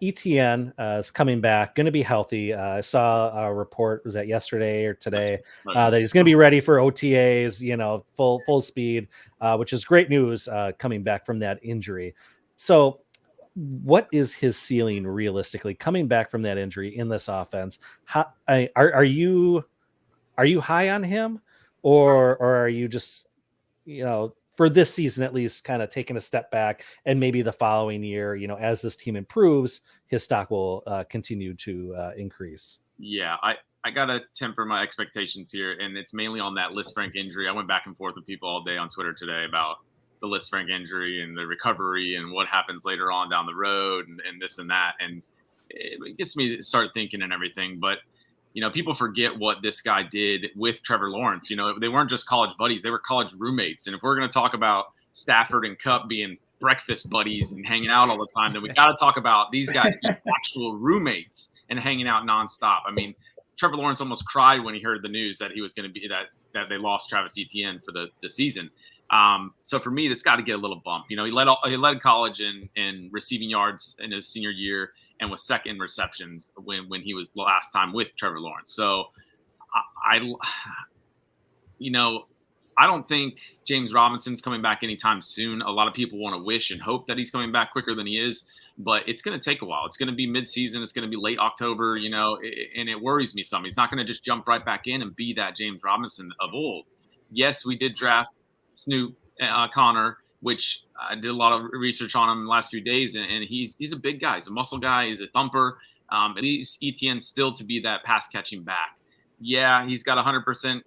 Etienne is coming back, going to be healthy. I saw a report, was that yesterday or today, that he's going to be ready for OTAs, full speed, which is great news coming back from that injury. So what is his ceiling realistically coming back from that injury in this offense? Are you high on him, or are you just, for this season at least, kind of taking a step back, and maybe the following year, as this team improves, his stock will continue to increase? Yeah, I gotta temper my expectations here, and it's mainly on that Lisfranc injury. I went back and forth with people all day on Twitter today about the Lisfranc injury and the recovery and what happens later on down the road and this and that, and it gets me to start thinking and everything. But people forget what this guy did with Trevor Lawrence. They weren't just college buddies; they were college roommates. And if we're going to talk about Stafford and Kupp being breakfast buddies and hanging out all the time, then we got to talk about these guys being actual roommates and hanging out nonstop. I mean, Trevor Lawrence almost cried when he heard the news that he was going to be that they lost Travis Etienne for the season. So for me, that's got to get a little bump. He led college in receiving yards in his senior year and was second in receptions when he was last time with Trevor Lawrence. So I don't think James Robinson's coming back anytime soon. A lot of people want to wish and hope that he's coming back quicker than he is, but it's going to take a while. It's going to be mid-season. It's going to be late October, and it worries me some. He's not going to just jump right back in and be that James Robinson of old. Yes, we did draft Snoop Connor, which I did a lot of research on him in the last few days, and he's a big guy. He's a muscle guy. He's a thumper. It leaves Etienne still to be that pass-catching back. Yeah, he's got 100%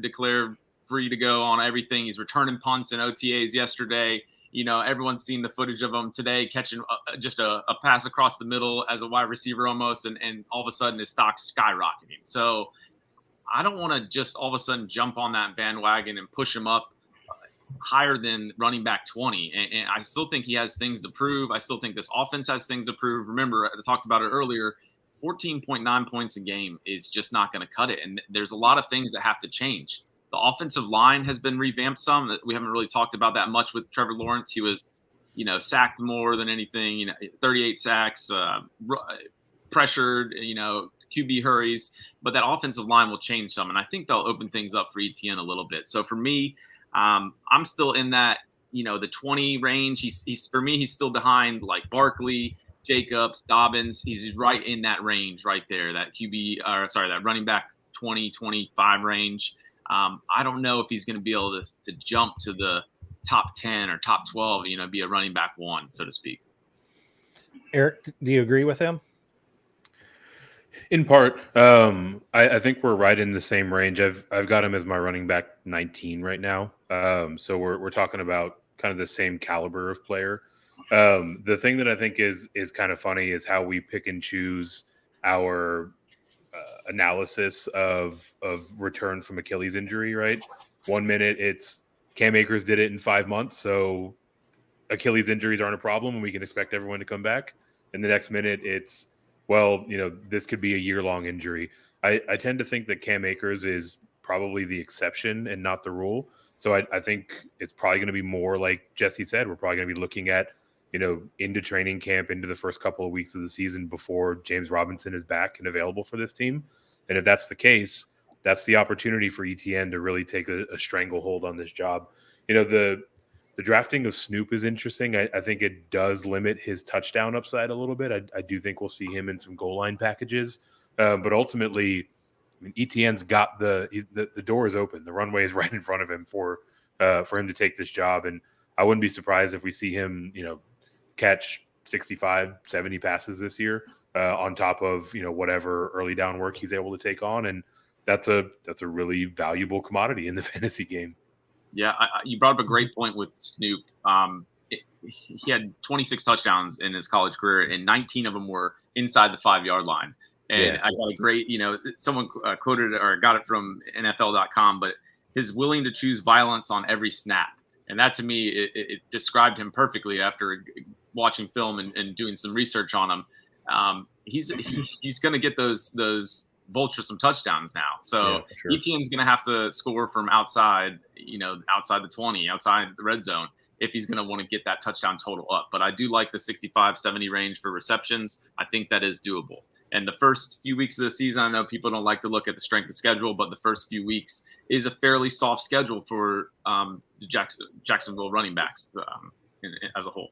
declare free to go on everything. He's returning punts and OTAs yesterday. Everyone's seen the footage of him today catching just a pass across the middle as a wide receiver almost, and all of a sudden his stock's skyrocketing. So I don't want to just all of a sudden jump on that bandwagon and push him up higher than running back 20. And I still think he has things to prove. I still think this offense has things to prove. Remember, I talked about it earlier, 14.9 points a game is just not going to cut it. And there's a lot of things that have to change. The offensive line has been revamped some. That we haven't really talked about that much with Trevor Lawrence. He was, sacked more than anything, 38 sacks, pressured, QB hurries. But that offensive line will change some. And I think they'll open things up for Etienne a little bit. So for me, I'm still in that, the 20 range. He's for me, he's still behind like Barkley, Jacobs, Dobbins. He's right in that range right there, that that running back 20, 25 range. I don't know if he's going to be able to jump to the top 10 or top 12, be a running back one, so to speak. Eric, do you agree with him? In part, I think we're right in the same range. I've got him as my running back 19 right now. So we're talking about kind of the same caliber of player. The thing that I think is kind of funny is how we pick and choose our analysis of return from Achilles injury, right? 1 minute it's Cam Akers did it in 5 months, so Achilles injuries aren't a problem and we can expect everyone to come back. And the next minute it's, well, this could be a year-long injury. I tend to think that Cam Akers is probably the exception and not the rule. So I think it's probably going to be more like Jesse said. We're probably going to be looking at, into training camp, into the first couple of weeks of the season before James Robinson is back and available for this team. And if that's the case, that's the opportunity for Etienne to really take a stranglehold on this job. The drafting of Snoop is interesting. I think it does limit his touchdown upside a little bit. I do think we'll see him in some goal line packages. But ultimately, Etienne's got the door is open. The runway is right in front of him for him to take this job. And I wouldn't be surprised if we see him, catch 65, 70 passes this year on top of, whatever early down work he's able to take on. And that's a really valuable commodity in the fantasy game. Yeah, you brought up a great point with Snoop. He had 26 touchdowns in his college career, and 19 of them were inside the 5-yard line. And I got a great, someone quoted it or got it from NFL.com, but his willing to choose violence on every snap. And that to me, it described him perfectly after watching film and doing some research on him. He's going to get those vulture some touchdowns now. So Etienne's going to have to score from outside, outside the 20, outside the red zone if he's going to want to get that touchdown total up. But I do like the 65, 70 range for receptions. I think that is doable. And the first few weeks of the season, I know people don't like to look at the strength of schedule, but the first few weeks is a fairly soft schedule for the Jacksonville running backs as a whole.